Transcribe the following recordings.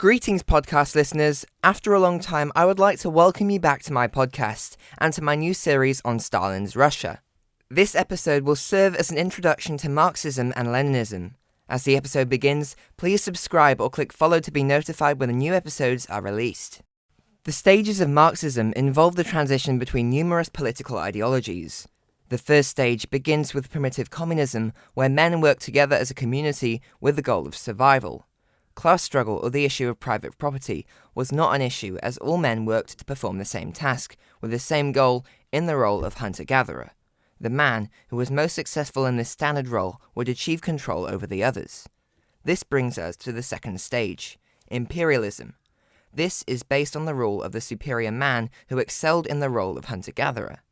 Greetings, podcast listeners. After a long time, I would like to welcome you back to my podcast and to my new series on Stalin's Russia. This episode will serve as an introduction to Marxism and Leninism. As the episode begins, please subscribe or click follow to be notified when the new episodes are released. The stages of Marxism involve the transition between numerous political ideologies. The first stage begins with primitive communism, where men work together as a community with the goal of survival. Class struggle or the issue of private property was not an issue, as all men worked to perform the same task, with the same goal in the role of hunter-gatherer. The man who was most successful in this standard role would achieve control over the others. This brings us to the second stage, imperialism. This is based on the rule of the superior man who excelled in the role of hunter-gatherer.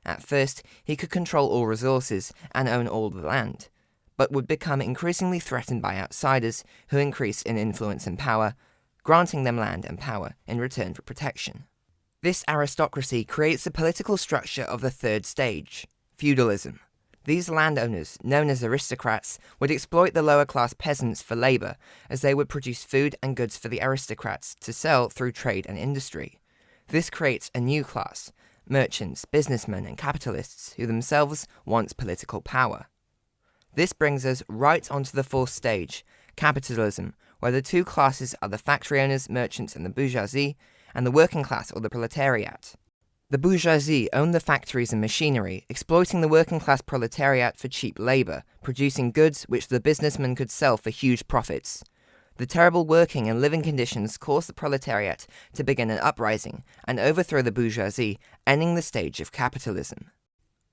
At first, he could control all resources and own all the land, but would become increasingly threatened by outsiders who increase in influence and power, granting them land and power in return for protection. This aristocracy creates the political structure of the third stage, feudalism. These landowners, known as aristocrats, would exploit the lower-class peasants for labour, as they would produce food and goods for the aristocrats to sell through trade and industry. This creates a new class, merchants, businessmen and capitalists, who themselves want political power. This brings us right onto the fourth stage, capitalism, where the two classes are the factory owners, merchants and the bourgeoisie, and the working class or the proletariat. The bourgeoisie owned the factories and machinery, exploiting the working class proletariat for cheap labour, producing goods which the businessmen could sell for huge profits. The terrible working and living conditions caused the proletariat to begin an uprising and overthrow the bourgeoisie, ending the stage of capitalism.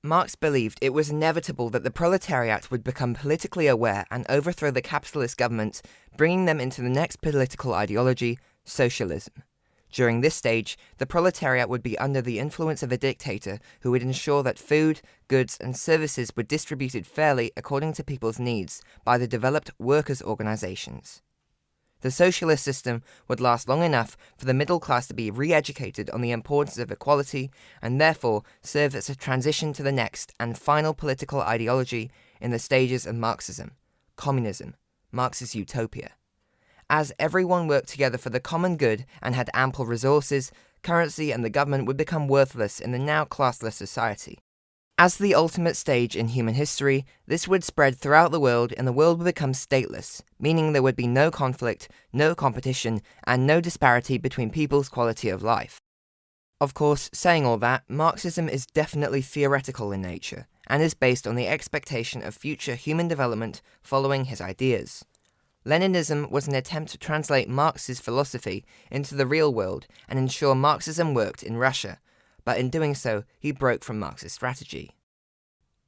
Marx believed it was inevitable that the proletariat would become politically aware and overthrow the capitalist government, bringing them into the next political ideology, socialism. During this stage, the proletariat would be under the influence of a dictator who would ensure that food, goods, and services were distributed fairly according to people's needs by the developed workers' organizations. The socialist system would last long enough for the middle class to be re-educated on the importance of equality and therefore serve as a transition to the next and final political ideology in the stages of Marxism, communism, Marx's utopia. As everyone worked together for the common good and had ample resources, currency and the government would become worthless in the now classless society. As the ultimate stage in human history, this would spread throughout the world and the world would become stateless, meaning there would be no conflict, no competition, and no disparity between people's quality of life. Of course, saying all that, Marxism is definitely theoretical in nature, and is based on the expectation of future human development following his ideas. Leninism was an attempt to translate Marx's philosophy into the real world and ensure Marxism worked in Russia, but in doing so, he broke from Marx's strategy.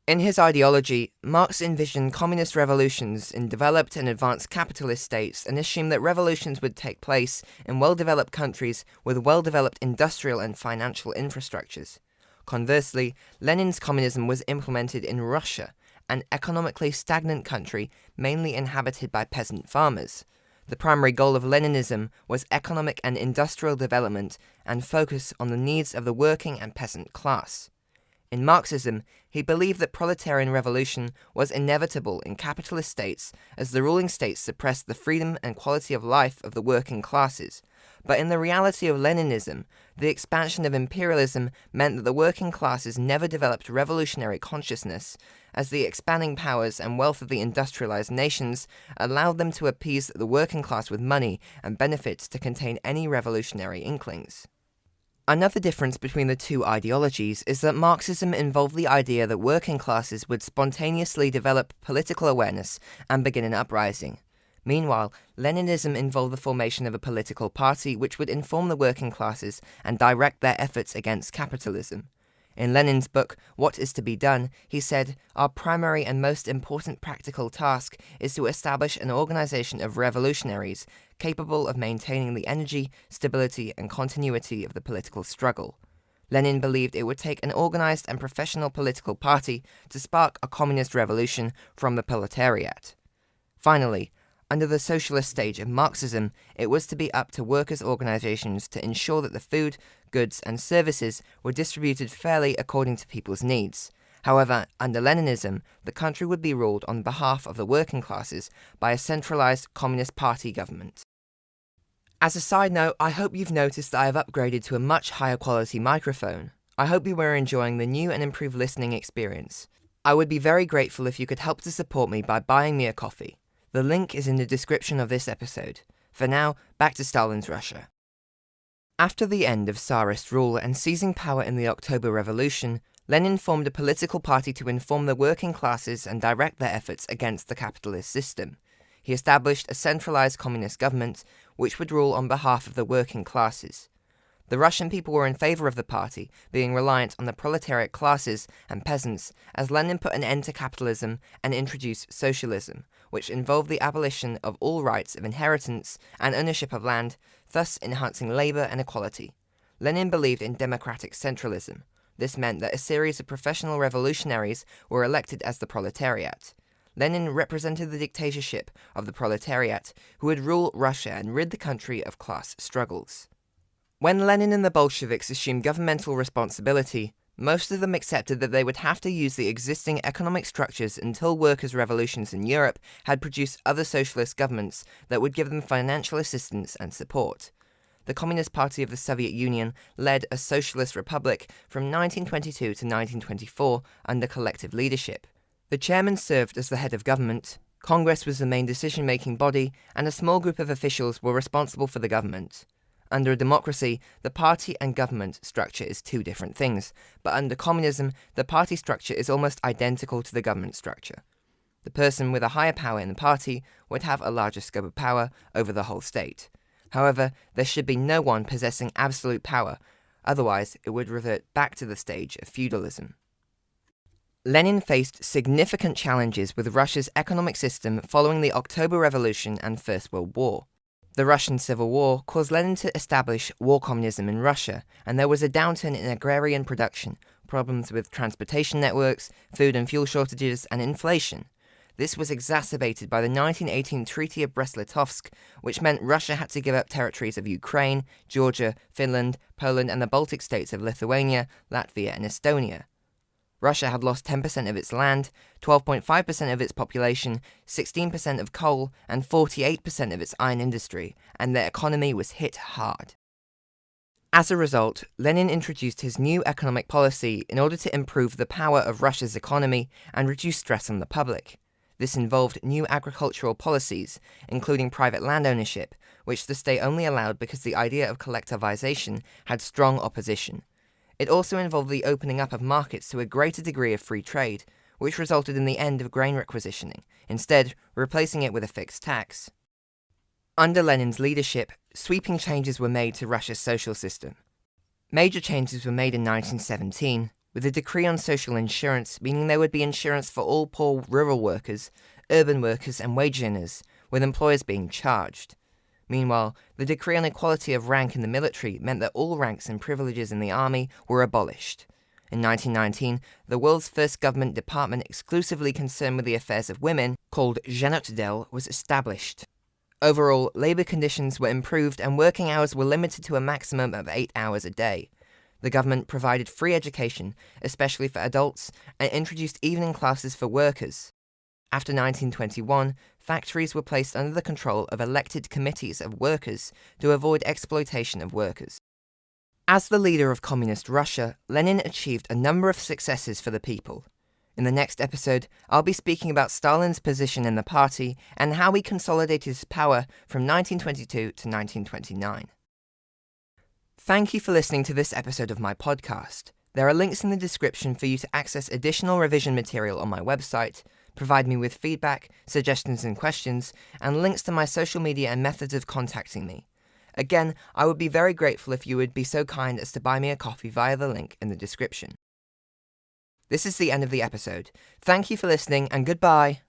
In his ideology, Marx envisioned communist revolutions in developed and advanced capitalist states and assumed that revolutions would take place in well-developed countries with well-developed industrial and financial infrastructures. Conversely, Lenin's communism was implemented in Russia, an economically stagnant country mainly inhabited by peasant farmers. The primary goal of Leninism was economic and industrial development and focus on the needs of the working and peasant class. In Marxism, he believed that proletarian revolution was inevitable in capitalist states as the ruling states suppressed the freedom and quality of life of the working classes. But in the reality of Leninism, the expansion of imperialism meant that the working classes never developed revolutionary consciousness, as the expanding powers and wealth of the industrialized nations allowed them to appease the working class with money and benefits to contain any revolutionary inklings. Another difference between the two ideologies is that Marxism involved the idea that working classes would spontaneously develop political awareness and begin an uprising. Meanwhile, Leninism involved the formation of a political party which would inform the working classes and direct their efforts against capitalism. In Lenin's book, What is to be Done, he said, "Our primary and most important practical task is to establish an organization of revolutionaries capable of maintaining the energy, stability, and continuity of the political struggle." Lenin believed it would take an organized and professional political party to spark a communist revolution from the proletariat. Finally, under the socialist stage of Marxism, it was to be up to workers' organizations to ensure that the food, goods, and services were distributed fairly according to people's needs. However, under Leninism, the country would be ruled on behalf of the working classes by a centralized Communist Party government. As a side note, I hope you've noticed that I have upgraded to a much higher quality microphone. I hope you were enjoying the new and improved listening experience. I would be very grateful if you could help to support me by buying me a coffee. The link is in the description of this episode. For now, back to Stalin's Russia. After the end of Tsarist rule and seizing power in the October Revolution, Lenin formed a political party to inform the working classes and direct their efforts against the capitalist system. He established a centralized communist government, which would rule on behalf of the working classes. The Russian people were in favor of the party, being reliant on the proletariat classes and peasants, as Lenin put an end to capitalism and introduced socialism, which involved the abolition of all rights of inheritance and ownership of land, thus enhancing labor and equality. Lenin believed in democratic centralism. This meant that a series of professional revolutionaries were elected as the proletariat. Lenin represented the dictatorship of the proletariat, who would rule Russia and rid the country of class struggles. When Lenin and the Bolsheviks assumed governmental responsibility, most of them accepted that they would have to use the existing economic structures until workers' revolutions in Europe had produced other socialist governments that would give them financial assistance and support. The Communist Party of the Soviet Union led a socialist republic from 1922 to 1924 under collective leadership. The chairman served as the head of government, Congress was the main decision-making body, and a small group of officials were responsible for the government. Under a democracy, the party and government structure is two different things, but under communism, the party structure is almost identical to the government structure. The person with a higher power in the party would have a larger scope of power over the whole state. However, there should be no one possessing absolute power, otherwise it would revert back to the stage of feudalism. Lenin faced significant challenges with Russia's economic system following the October Revolution and First World War. The Russian Civil War caused Lenin to establish war communism in Russia, and there was a downturn in agrarian production, problems with transportation networks, food and fuel shortages, and inflation. This was exacerbated by the 1918 Treaty of Brest-Litovsk, which meant Russia had to give up territories of Ukraine, Georgia, Finland, Poland, and the Baltic states of Lithuania, Latvia, and Estonia. Russia had lost 10% of its land, 12.5% of its population, 16% of coal, and 48% of its iron industry, and their economy was hit hard. As a result, Lenin introduced his new economic policy in order to improve the power of Russia's economy and reduce stress on the public. This involved new agricultural policies, including private land ownership, which the state only allowed because the idea of collectivization had strong opposition. It also involved the opening up of markets to a greater degree of free trade, which resulted in the end of grain requisitioning, instead replacing it with a fixed tax. Under Lenin's leadership, sweeping changes were made to Russia's social system. Major changes were made in 1917, with a decree on social insurance, meaning there would be insurance for all poor rural workers, urban workers, and wage earners, with employers being charged. Meanwhile, the decree on equality of rank in the military meant that all ranks and privileges in the army were abolished. In 1919, the world's first government department exclusively concerned with the affairs of women, called Zhenotdel, was established. Overall, labor conditions were improved and working hours were limited to a maximum of 8 hours a day. The government provided free education, especially for adults, and introduced evening classes for workers. After 1921, factories were placed under the control of elected committees of workers to avoid exploitation of workers. As the leader of communist Russia, Lenin achieved a number of successes for the people. In the next episode, I'll be speaking about Stalin's position in the party and how he consolidated his power from 1922 to 1929. Thank you for listening to this episode of my podcast. There are links in the description for you to access additional revision material on my website, provide me with feedback, suggestions and questions, and links to my social media and methods of contacting me. Again, I would be very grateful if you would be so kind as to buy me a coffee via the link in the description. This is the end of the episode. Thank you for listening, and goodbye.